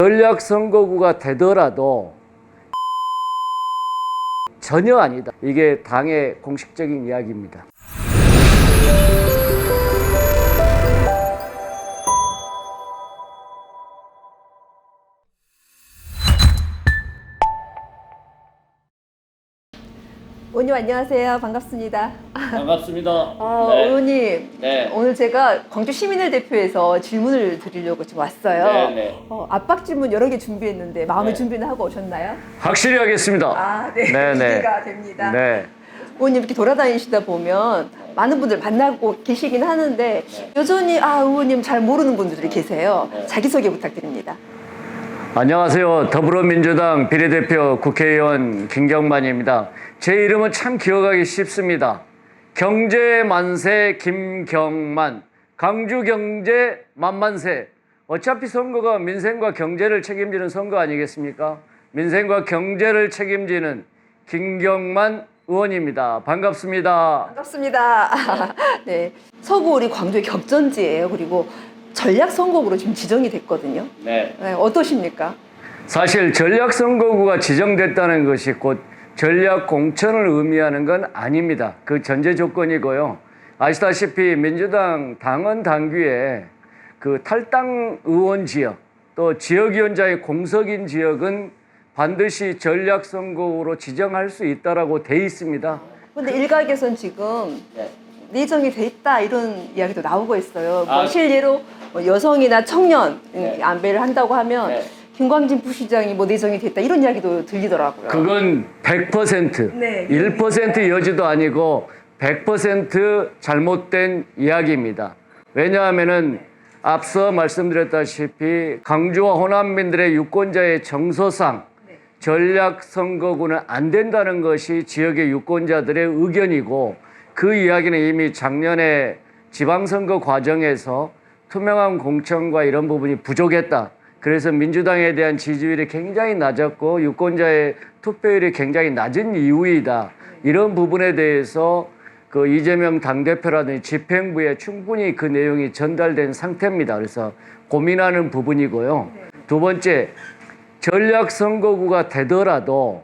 전략선거구가 되더라도 전혀 아니다. 이게 당의 공식적인 이야기입니다. 의원님 안녕하세요. 반갑습니다. 반갑습니다. 의원님, 네. 오늘 제가 광주 시민을 대표해서 질문을 드리려고 지금 왔어요. 압박 질문 여러 개 준비했는데 마음의 준비는 하고 오셨나요? 확실히 하겠습니다. 네. 기대가 됩니다. 의원님 이렇게 돌아다니시다 보면 많은 분들 만나고 계시긴 하는데 여전히 의원님 잘 모르는 분들이 계세요. 자기소개 부탁드립니다. 안녕하세요. 더불어민주당 비례대표 국회의원 김경만입니다. 제 이름은 참 기억하기 쉽습니다. 경제만세 김경만, 강주경제 만만세. 어차피 선거가 민생과 경제를 책임지는 선거 아니겠습니까? 민생과 경제를 책임지는 김경만 의원입니다. 반갑습니다. 반갑습니다. 네, 서구 우리 광주의 격전지예요. 그리고 전략선거구로 지금 지정이 됐거든요. 네. 어떠십니까? 사실 전략선거구가 지정됐다는 것이 곧 전략공천을 의미하는 건 아닙니다. 그 전제 조건이고요. 아시다시피 민주당 당원 당규에 그 탈당 의원 지역 또 지역위원장의 공석인 지역은 반드시 전략선거구로 지정할 수 있다라고 돼 있습니다. 그런데 일각에선 지금 내정이 돼 있다 이런 이야기도 나오고 있어요. 실례로 여성이나 청년 안배를 한다고 하면 김광진 부시장이 내정이 됐다 이런 이야기도 들리더라고요. 그건 100% 1% 여지도 아니고 100% 잘못된 이야기입니다. 왜냐하면은 앞서 말씀드렸다시피 강주와 호남민들의 유권자의 정서상 전략선거구는 안 된다는 것이 지역의 유권자들의 의견이고 그 이야기는 이미 작년에 지방선거 과정에서 투명한 공천과 이런 부분이 부족했다. 그래서 민주당에 대한 지지율이 굉장히 낮았고 유권자의 투표율이 굉장히 낮은 이유이다. 이런 부분에 대해서 그 이재명 당대표라든지 집행부에 충분히 그 내용이 전달된 상태입니다. 그래서 고민하는 부분이고요. 두 번째, 전략선거구가 되더라도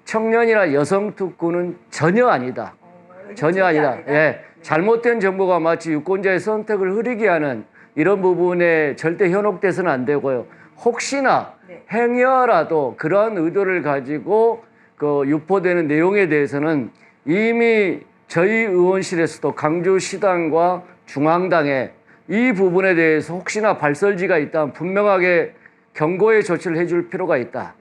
청년이나 여성 특구는 전혀 아니다. 전혀 아니다. 잘못된 정보가 마치 유권자의 선택을 흐리게 하는 이런 부분에 절대 현혹돼서는 안 되고요. 혹시나 행여라도 그러한 의도를 가지고 그 유포되는 내용에 대해서는 이미 저희 의원실에서도 강주시당과 중앙당에 이 부분에 대해서 혹시나 발설지가 있다면 분명하게 경고의 조치를 해줄 필요가 있다.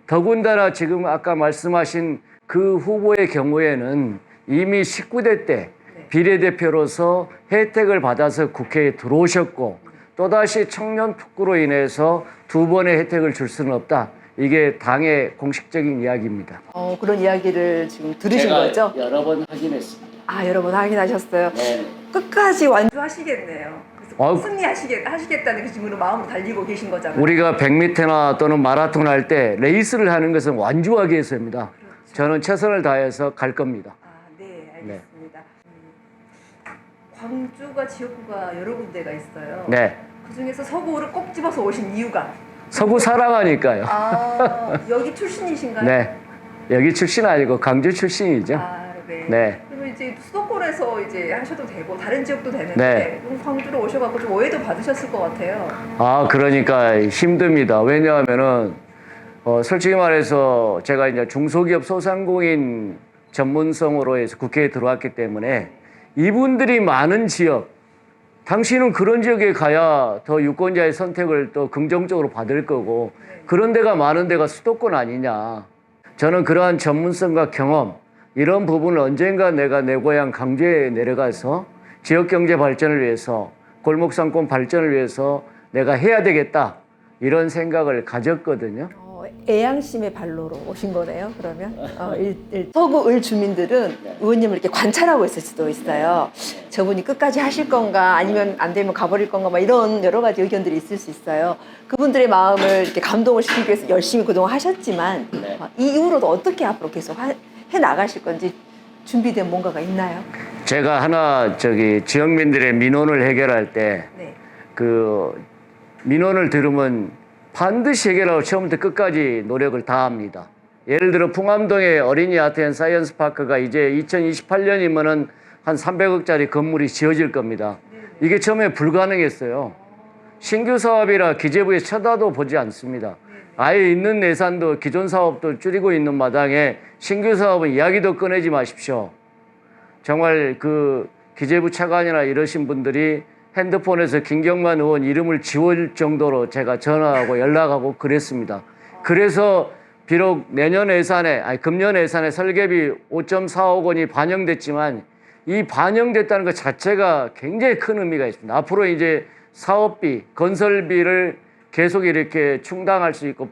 더군다나 지금 아까 말씀하신 그 후보의 경우에는 이미 19대 때 비례대표로서 혜택을 받아서 국회에 들어오셨고 또다시 청년 특구로 인해서 두 번의 혜택을 줄 수는 없다. 이게 당의 공식적인 이야기입니다. 그런 이야기를 지금 들으신 거죠? 여러 번 확인했습니다. 여러 번 확인하셨어요? 네. 끝까지 완주하시겠네요. 하시겠다는 그 질문으로 마음으로 달리고 계신 거잖아요. 우리가 100m나 또는 마라톤 할 때 레이스를 하는 것은 완주하기 위해서입니다. 그렇죠. 저는 최선을 다해서 갈 겁니다. 네, 알겠습니다. 광주가 지역구가 여러 군데가 있어요. 그중에서 서구를 꼭 집어서 오신 이유가? 서구 사랑하니까요. 여기 출신이신가요? 네. 여기 출신 아니고 강주 출신이죠. 그리고 이제 수도권에서 이제 하셔도 되고 다른 지역도 되는데 광주로 오셔갖고 좀 오해도 받으셨을 것 같아요. 그러니까 힘듭니다. 왜냐하면은 솔직히 말해서 제가 이제 중소기업 소상공인 전문성으로 해서 국회에 들어왔기 때문에 이분들이 많은 지역, 당신은 그런 지역에 가야 더 유권자의 선택을 또 긍정적으로 받을 거고 그런 데가 많은 데가 수도권 아니냐. 저는 그러한 전문성과 경험 이런 부분을 언젠가 내가 내 고향 강주에 내려가서 지역경제 발전을 위해서 골목상권 발전을 위해서 내가 해야 되겠다 이런 생각을 가졌거든요. 애양심의 발로로 오신 거네요. 그러면 서구 을 주민들은 의원님을 이렇게 관찰하고 있을 수도 있어요. 저분이 끝까지 하실 건가 아니면 안 되면 가버릴 건가 막 이런 여러 가지 의견들이 있을 수 있어요. 그분들의 마음을 이렇게 감동을 시키기 위해서 열심히 그동안 하셨지만 이후로도 어떻게 앞으로 계속 해 나가실 건지 준비된 뭔가가 있나요? 제가 하나 지역민들의 민원을 해결할 때 그 민원을 들으면 반드시 해결하고 처음부터 끝까지 노력을 다합니다. 예를 들어 풍암동의 어린이 아트 앤 사이언스 파크가 이제 2028년이면은 한 300억짜리 건물이 지어질 겁니다. 이게 처음에 불가능했어요. 신규 사업이라 기재부에 쳐다도 보지 않습니다. 아예 있는 예산도 기존 사업도 줄이고 있는 마당에 신규 사업은 이야기도 꺼내지 마십시오. 정말 그 기재부 차관이나 이러신 분들이 핸드폰에서 김경만 의원 이름을 지울 정도로 제가 전화하고 연락하고 그랬습니다. 그래서 비록 금년 예산에 설계비 5.4억 원이 반영됐지만 이 반영됐다는 것 자체가 굉장히 큰 의미가 있습니다. 앞으로 이제 사업비, 건설비를 계속 이렇게 충당할 수 있고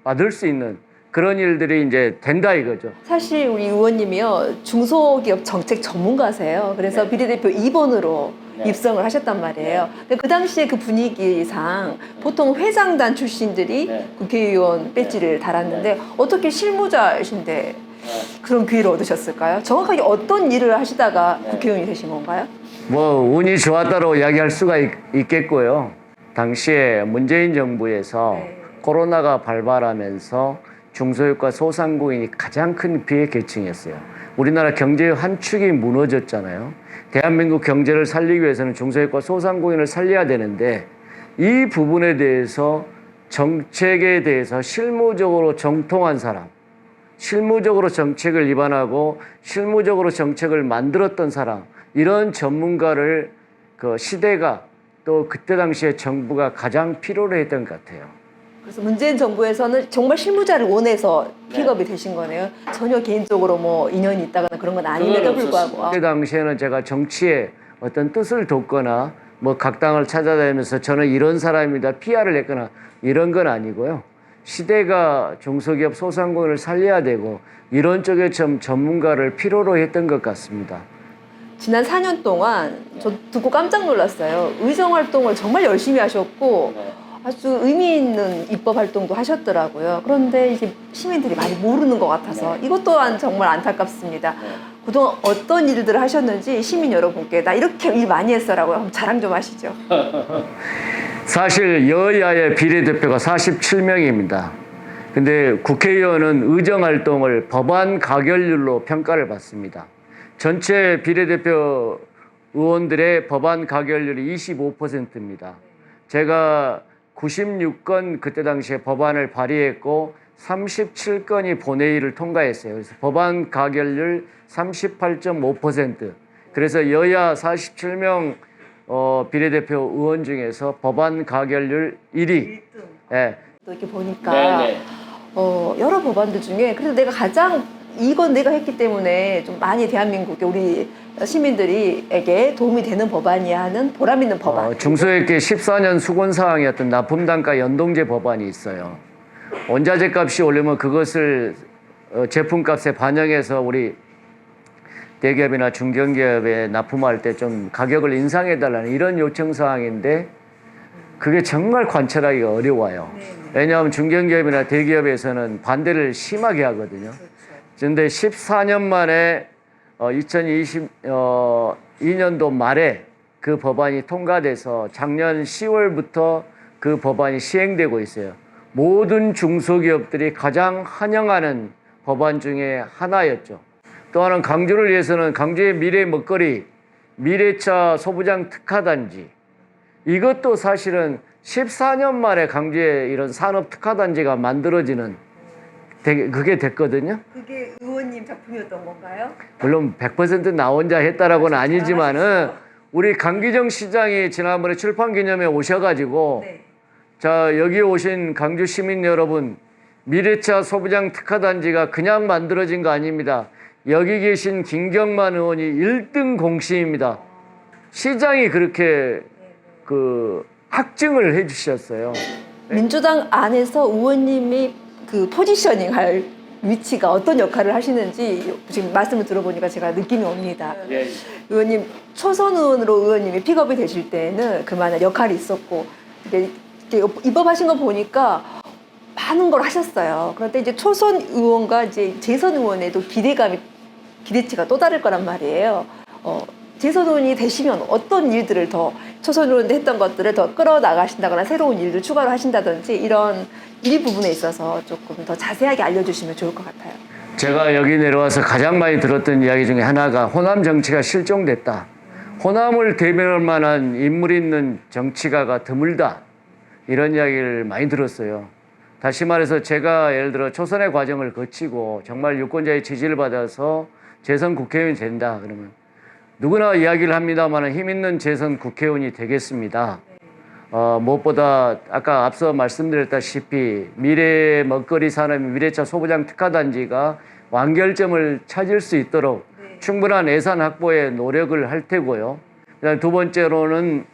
받을 수 있는 그런 일들이 이제 된다 이거죠. 사실 우리 의원님이요 중소기업 정책 전문가세요. 그래서 비례대표 2번으로 입성을 하셨단 말이에요. 근데 그 당시에 그 분위기상 보통 회장단 출신들이 국회의원 배지를 달았는데 어떻게 실무자이신데 그런 기회를 얻으셨을까요? 정확하게 어떤 일을 하시다가 국회의원이 되신 건가요? 뭐 운이 좋았다고 이야기할 수가 있겠고요. 당시에 문재인 정부에서 코로나가 발발하면서 중소기업과 소상공인이 가장 큰 피해 계층이었어요. 우리나라 경제의 한 축이 무너졌잖아요. 대한민국 경제를 살리기 위해서는 중소기업과 소상공인을 살려야 되는데 이 부분에 대해서 정책에 대해서 실무적으로 정통한 사람, 실무적으로 정책을 입안하고 실무적으로 정책을 만들었던 사람, 이런 전문가를 그 시대가 또 그때 당시에 정부가 가장 필요로 했던 것 같아요. 그래서 문재인 정부에서는 정말 실무자를 원해서 픽업이 되신 거네요. 전혀 개인적으로 뭐 인연이 있다거나 그런 건 아님에도 불구하고. 그때 당시에는 제가 정치에 어떤 뜻을 뒀거나 뭐 각 당을 찾아다니면서 저는 이런 사람입니다. PR을 했거나 이런 건 아니고요. 시대가 중소기업 소상공인을 살려야 되고 이런 쪽에 좀 전문가를 필요로 했던 것 같습니다. 지난 4년 동안 저 듣고 깜짝 놀랐어요. 의정 활동을 정말 열심히 하셨고 아주 의미 있는 입법 활동도 하셨더라고요. 그런데 이게 시민들이 많이 모르는 것 같아서 이것 또한 정말 안타깝습니다. 그동안 어떤 일들을 하셨는지 시민 여러분께 나 이렇게 일 많이 했어라고 한번 자랑 좀 하시죠. 사실 여야의 비례대표가 47명입니다. 근데 국회의원은 의정활동을 법안 가결률로 평가를 받습니다. 전체 비례대표 의원들의 법안 가결률이 25%입니다. 제가 96건 그때 당시에 법안을 발의했고 37건이 본회의를 통과했어요. 그래서 법안 가결률 38.5%. 그래서 여야 47명 비례대표 의원 중에서 법안 가결률 1위. 예. 또 이렇게 보니까 여러 법안들 중에 그래도 내가 가장 이건 내가 했기 때문에 좀 많이 대한민국의 우리 시민들에게 도움이 되는 법안이야 하는 보람 있는 법안. 중소기업계 14년 수곤사항이었던 납품단가 연동제 법안이 있어요. 원자재 값이 오르면 그것을 제품값에 반영해서 우리 대기업이나 중견기업에 납품할 때 좀 가격을 인상해달라는 이런 요청사항인데 그게 정말 관철하기가 어려워요. 왜냐하면 중견기업이나 대기업에서는 반대를 심하게 하거든요. 그런데 14년 만에 2022년도 말에 그 법안이 통과돼서 작년 10월부터 그 법안이 시행되고 있어요. 모든 중소기업들이 가장 환영하는 법안 중에 하나였죠. 또 하나는 강주를 위해서는 강주의 미래 먹거리, 미래차 소부장 특화단지, 이것도 사실은 14년 만에 강주에 이런 산업 특화단지가 만들어지는 그게 됐거든요. 그게 의원님 작품이었던 건가요? 물론 100% 나 혼자 했다라고는 아니지만은 우리 강기정 시장이 지난번에 출판 기념회 오셔가지고 자 여기 오신 강주 시민 여러분, 미래차 소부장 특화단지가 그냥 만들어진 거 아닙니다. 여기 계신 김경만 의원이 1등 공신입니다. 시장이 그렇게 그 확증을 해주셨어요. 민주당 안에서 의원님이 그 포지셔닝 할 위치가 어떤 역할을 하시는지 지금 말씀을 들어보니까 제가 느낌이 옵니다. 의원님 초선 의원으로 의원님이 픽업이 되실 때는 그만한 역할이 있었고 이렇게 입법하신 거 보니까 많은 걸 하셨어요. 그런데 이제 초선 의원과 이제 재선 의원에도 기대치가 또 다를 거란 말이에요. 재선 의원이 되시면 어떤 일들을 더 초선으로 했던 것들을 더 끌어나가신다거나 새로운 일을 추가로 하신다든지 이런 일 부분에 있어서 조금 더 자세하게 알려주시면 좋을 것 같아요. 제가 여기 내려와서 가장 많이 들었던 이야기 중에 하나가 호남 정치가 실종됐다. 호남을 대변할 만한 인물 있는 정치가가 드물다. 이런 이야기를 많이 들었어요. 다시 말해서 제가 예를 들어 초선의 과정을 거치고 정말 유권자의 지지를 받아서 재선 국회의원이 된다. 그러면 누구나 이야기를 합니다만 힘 있는 재선 국회의원이 되겠습니다. 무엇보다 아까 앞서 말씀드렸다시피 미래 먹거리 산업 미래차 소부장 특화단지가 완결점을 찾을 수 있도록 충분한 예산 확보에 노력을 할 테고요. 그다음 두 번째로는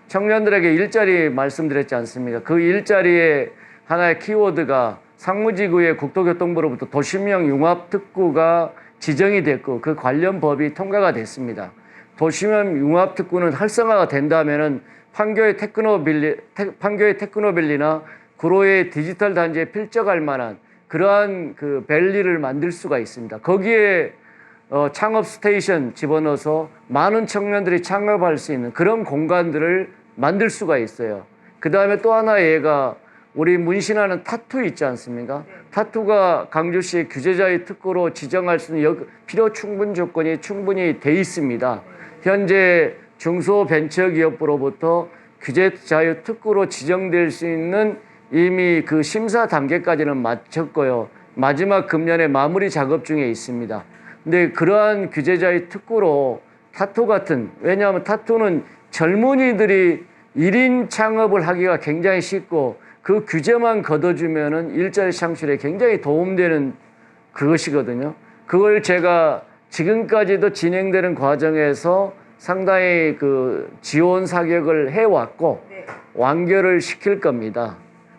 청년들에게 일자리 말씀드렸지 않습니까? 그 일자리의 하나의 키워드가 상무지구의 국토교통부로부터 도시명 융합특구가 지정이 됐고 그 관련 법이 통과가 됐습니다. 도시명 융합특구는 활성화가 된다면은 판교의 테크노밸리나 구로의 디지털 단지에 필적할 만한 그러한 그 밸리를 만들 수가 있습니다. 거기에 창업 스테이션 집어넣어서 많은 청년들이 창업할 수 있는 그런 공간들을 만들 수가 있어요. 그 다음에 또 하나 얘가 우리 문신하는 타투 있지 않습니까? 타투가 강주시의 규제자의 특구로 지정할 수 있는 필요 충분 조건이 충분히 돼 있습니다. 현재 중소벤처기업부로부터 규제자유 특구로 지정될 수 있는 이미 그 심사 단계까지는 마쳤고요. 마지막 금년에 마무리 작업 중에 있습니다. 근데 그러한 규제자의 특구로 타투 같은, 왜냐하면 타투는 젊은이들이 1인 창업을 하기가 굉장히 쉽고 그 규제만 걷어주면은 일자리 창출에 굉장히 도움되는 그것이거든요. 그걸 제가 지금까지도 진행되는 과정에서 상당히 그 지원 사격을 해왔고 완결을 시킬 겁니다.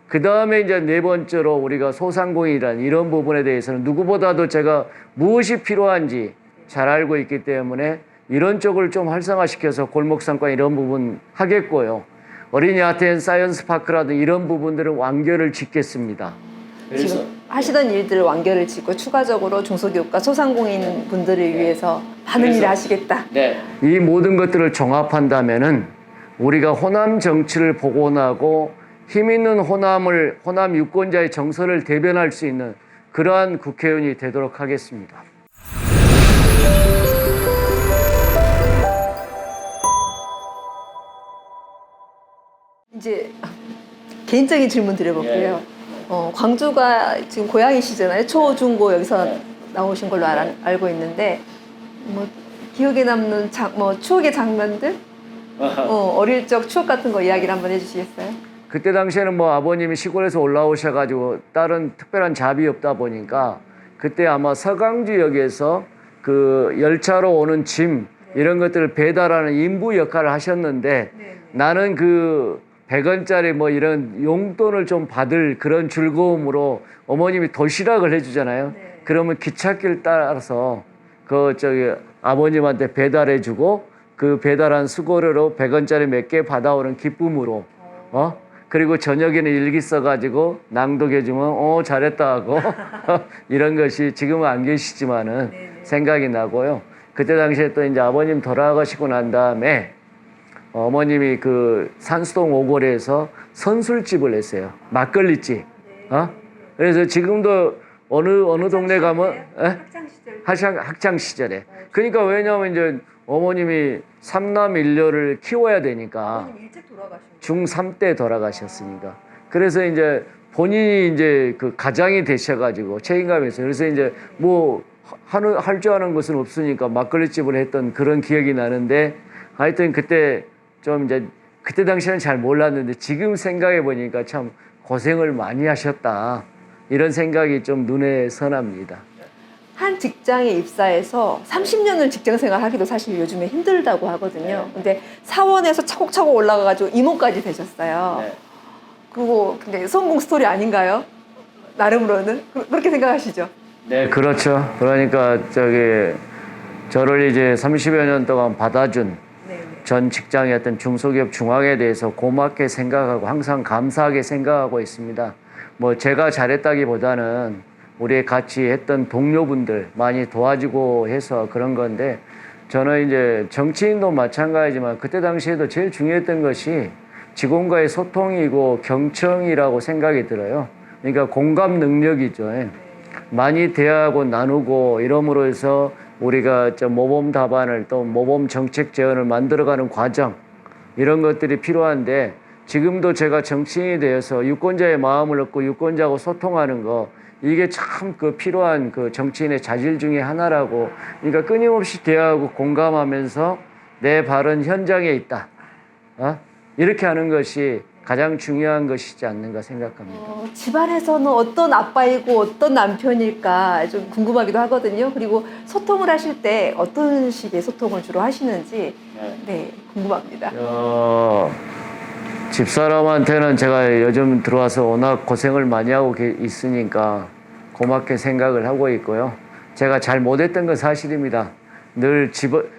그 다음에 이제 네 번째로 우리가 소상공인이라는 이런 부분에 대해서는 누구보다도 제가 무엇이 필요한지 잘 알고 있기 때문에 이런 쪽을 좀 활성화시켜서 골목상권 이런 부분 하겠고요. 어린이 아트앤 사이언스 파크라든 이런 부분들은 완결을 짓겠습니다. 지금 하시던 일들을 완결을 짓고 추가적으로 중소기업과 소상공인 분들을 위해서 많은 일을 하시겠다. 네. 이 모든 것들을 종합한다면은 우리가 호남 정치를 복원하고 힘 있는 호남 유권자의 정서를 대변할 수 있는 그러한 국회의원이 되도록 하겠습니다. 이제 개인적인 질문 드려볼게요. 광주가 지금 고향이시잖아요. 초, 중, 고 여기서 나오신 걸로 알고 있는데 뭐 기억에 남는 추억의 장면들, 어릴 적 추억 같은 거 이야기를 한번 해주시겠어요? 그때 당시에는 뭐 아버님이 시골에서 올라오셔가지고 다른 특별한 잡이 없다 보니까 그때 아마 서강주역에서 그 열차로 오는 짐 이런 것들을 배달하는 인부 역할을 하셨는데 나는 그 100원짜리 뭐 이런 용돈을 좀 받을 그런 즐거움으로 어머님이 도시락을 해주잖아요. 그러면 기찻길 따라서 아버님한테 배달해주고 그 배달한 수고료로 100원짜리 몇 개 받아오는 기쁨으로 그리고 저녁에는 일기 써가지고 낭독해주면 잘했다 하고 이런 것이 지금은 안 계시지만은 생각이 나고요. 그때 당시에 또 이제 아버님 돌아가시고 난 다음에 어머님이 그 산수동 오거리에서 선술집을 했어요. 막걸리집. 그래서 지금도 어느 동네 가면 학창 시절에. 그러니까 왜냐하면 이제 어머님이 3남 1녀를 키워야 되니까 중3 때 돌아가셨으니까. 그래서 이제 본인이 이제 그 가장이 되셔가지고 책임감이 있어요. 그래서 이제 뭐 할 줄 아는 것은 없으니까 막걸리집을 했던 그런 기억이 나는데 하여튼 그때 좀 이제 그때 당시에는 잘 몰랐는데 지금 생각해 보니까 참 고생을 많이 하셨다 이런 생각이 좀 눈에 선합니다. 한 직장에 입사해서 30년을 직장생활 하기도 사실 요즘에 힘들다고 하거든요. 근데 사원에서 차곡차곡 올라가가지고 임원까지 되셨어요. 그거 근데 성공 스토리 아닌가요? 나름으로는 그렇게 생각하시죠? 네, 그렇죠. 그러니까 저를 이제 30여 년 동안 받아준 전 직장이었던 중소기업 중앙에 대해서 고맙게 생각하고 항상 감사하게 생각하고 있습니다. 뭐 제가 잘했다기보다는 우리 같이 했던 동료분들 많이 도와주고 해서 그런 건데 저는 이제 정치인도 마찬가지지만 그때 당시에도 제일 중요했던 것이 직원과의 소통이고 경청이라고 생각이 들어요. 그러니까 공감 능력이죠. 많이 대화하고 나누고 이러므로 해서 우리가 모범 답안을 또 모범 정책 제안을 만들어가는 과정 이런 것들이 필요한데 지금도 제가 정치인이 되어서 유권자의 마음을 얻고 유권자하고 소통하는 거 이게 참 그 필요한 그 정치인의 자질 중에 하나라고 그러니까 끊임없이 대화하고 공감하면서 내 발은 현장에 있다. 이렇게 하는 것이 가장 중요한 것이지 않는가 생각합니다. 집안에서는 어떤 아빠이고 어떤 남편일까 좀 궁금하기도 하거든요. 그리고 소통을 하실 때 어떤 식의 소통을 주로 하시는지 네, 궁금합니다. 집사람한테는 제가 요즘 들어와서 워낙 고생을 많이 하고 있으니까 고맙게 생각을 하고 있고요. 제가 잘 못했던 건 사실입니다. 늘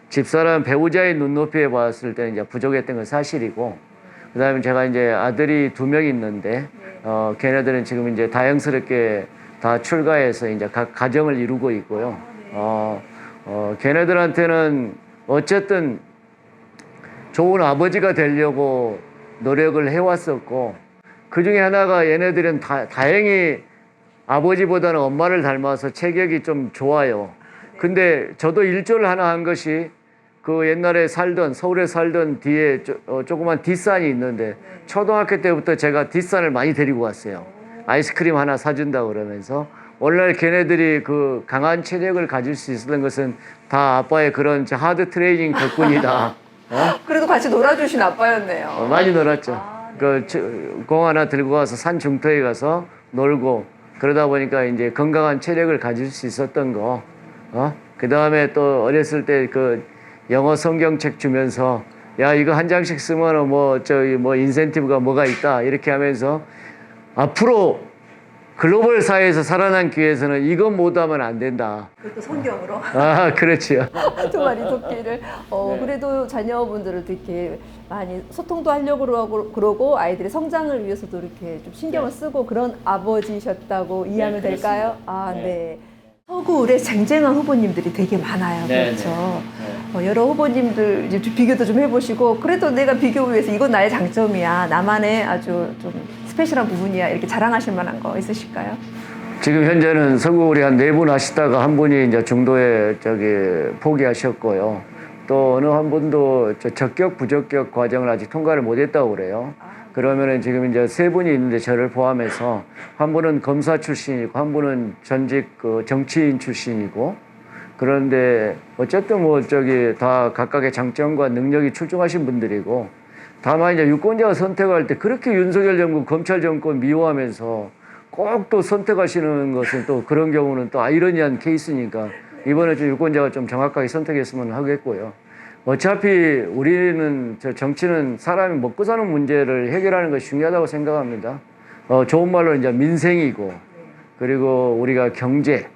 집사람 배우자의 눈높이에 봤을 때는 이제 부족했던 건 사실이고 그다음에 제가 이제 아들이 2명 있는데 걔네들은 지금 이제 다행스럽게 다 출가해서 이제 각 가정을 이루고 있고요. 걔네들한테는 어쨌든 좋은 아버지가 되려고 노력을 해왔었고 그 중에 하나가 얘네들은 다행히 아버지보다는 엄마를 닮아서 체격이 좀 좋아요. 근데 저도 일조를 하나 한 것이 그 옛날에 서울에 살던 뒤에 조그만 뒷산이 있는데 초등학교 때부터 제가 뒷산을 많이 데리고 왔어요. 아이스크림 하나 사준다고 그러면서 오늘날 걔네들이 그 강한 체력을 가질 수 있었던 것은 다 아빠의 그런 하드 트레이닝 덕분이다. 그래도 같이 놀아주신 아빠였네요. 많이 놀았죠. 공 하나 들고 가서 산 중턱에 가서 놀고 그러다 보니까 이제 건강한 체력을 가질 수 있었던 거. 그 다음에 또 어렸을 때 그 영어 성경책 주면서 야 이거 한 장씩 쓰면 뭐 인센티브가 뭐가 있다 이렇게 하면서 앞으로 글로벌 사회에서 살아남기 위해서는 이것 못하면 안 된다. 그것도 성경으로. 그렇지요. 두 마리 토끼를. 그래도 자녀분들을 이렇게 많이 소통도 하려고 그러고 아이들의 성장을 위해서도 이렇게 좀 신경을 쓰고 그런 아버지셨다고 이해하면 될까요? 네. 서구 의뢰 쟁쟁한 후보님들이 되게 많아요. 그렇죠. 여러 후보님들 이제 비교도 좀 해보시고 그래도 내가 비교 위해서 이건 나의 장점이야. 나만의 아주 좀 스페셜한 부분이야. 이렇게 자랑하실 만한 거 있으실까요? 지금 현재는 서구 의뢰 한 4분 하시다가 한 분이 이제 중도에 포기하셨고요. 또 어느 한 분도 적격 부적격 과정을 아직 통과를 못했다고 그래요. 그러면은 지금 이제 3분이 있는데 저를 포함해서 한 분은 검사 출신이고 한 분은 전직 정치인 출신이고 그런데 어쨌든 다 각각의 장점과 능력이 출중하신 분들이고 다만 이제 유권자가 선택할 때 그렇게 윤석열 정부 검찰 정권 미워하면서 꼭 또 선택하시는 것은 또 그런 경우는 또 아이러니한 케이스니까 이번에 좀 유권자가 좀 정확하게 선택했으면 하겠고요. 어차피 우리는 정치는 사람이 먹고 사는 문제를 해결하는 것이 중요하다고 생각합니다. 좋은 말로 이제 민생이고 그리고 우리가 경제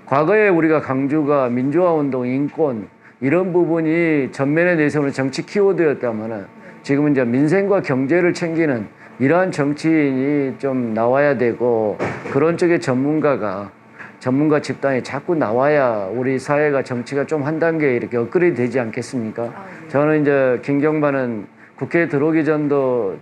과거에 우리가 강조가 민주화 운동, 인권 이런 부분이 전면에 내세우는 정치 키워드였다면 지금은 이제 민생과 경제를 챙기는 이러한 정치인이 좀 나와야 되고 그런 쪽의 전문가 집단이 자꾸 나와야 우리 사회가 정치가 좀 한 단계 이렇게 업그레이드 되지 않겠습니까? 저는 이제 김경반은 국회에 들어오기 전도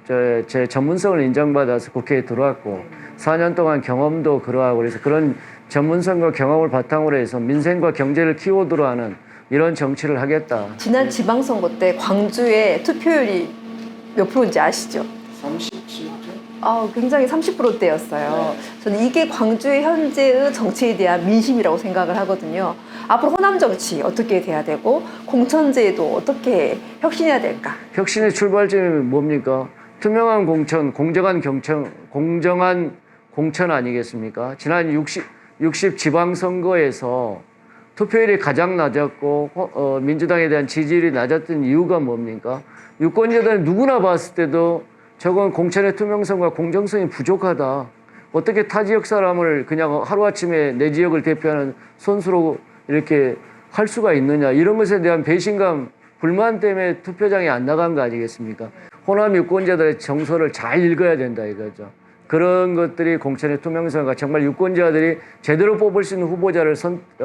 제 전문성을 인정받아서 국회에 들어왔고 4년 동안 경험도 그러하고 그래서 그런 전문성과 경험을 바탕으로 해서 민생과 경제를 키워드로 하는 이런 정치를 하겠다. 지난 지방선거 때 광주의 투표율이 몇 프로인지 아시죠? 37%? 굉장히 30%대였어요. 저는 이게 광주의 현재의 정치에 대한 민심이라고 생각을 하거든요. 앞으로 호남 정치 어떻게 돼야 되고 공천제도 어떻게 혁신해야 될까? 혁신의 출발점이 뭡니까? 투명한 공천, 공정한 공천 아니겠습니까? 지난 60 지방선거에서 투표율이 가장 낮았고 민주당에 대한 지지율이 낮았던 이유가 뭡니까? 유권자들은 누구나 봤을 때도 저건 공천의 투명성과 공정성이 부족하다. 어떻게 타 지역 사람을 그냥 하루아침에 내 지역을 대표하는 선수로 이렇게 할 수가 있느냐. 이런 것에 대한 배신감, 불만 때문에 투표장에 안 나간 거 아니겠습니까? 호남 유권자들의 정서를 잘 읽어야 된다 이거죠. 그런 것들이 공천의 투명성과 정말 유권자들이 제대로 뽑을 수 있는 후보자를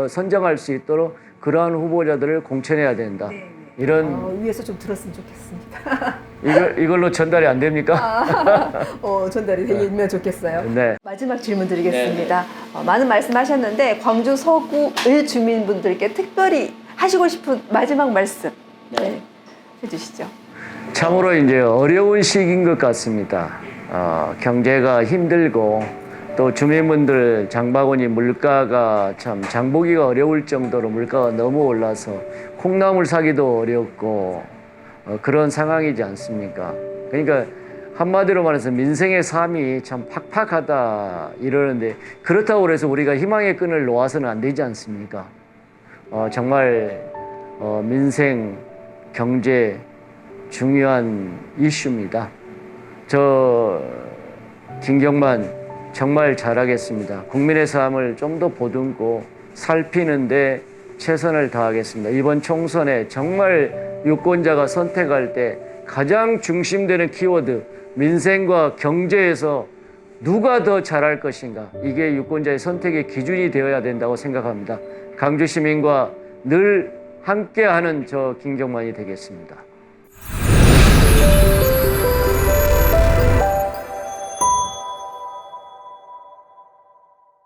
선정할 수 있도록 그러한 후보자들을 공천해야 된다. 네. 이런 위에서 좀 들었으면 좋겠습니다. 이걸로 전달이 안 됩니까? 전달이 되면 좋겠어요. 네. 마지막 질문 드리겠습니다. 많은 말씀하셨는데 광주 서구의 주민분들께 특별히 하시고 싶은 마지막 말씀 해주시죠. 참으로 이제 어려운 시기인 것 같습니다. 경제가 힘들고 또 주민분들 장바구니 물가가 참 장보기가 어려울 정도로 물가가 너무 올라서 콩나물 사기도 어렵고 그런 상황이지 않습니까? 그러니까 한마디로 말해서 민생의 삶이 참 팍팍하다 이러는데 그렇다고 해서 우리가 희망의 끈을 놓아서는 안 되지 않습니까? 정말 민생, 경제 중요한 이슈입니다. 저 김경만 정말 잘하겠습니다. 국민의 삶을 좀 더 보듬고 살피는데 최선을 다하겠습니다. 이번 총선에 정말 유권자가 선택할 때 가장 중심되는 키워드 민생과 경제에서 누가 더 잘할 것인가 이게 유권자의 선택의 기준이 되어야 된다고 생각합니다. 강주 시민과 늘 함께하는 저 김경만이 되겠습니다.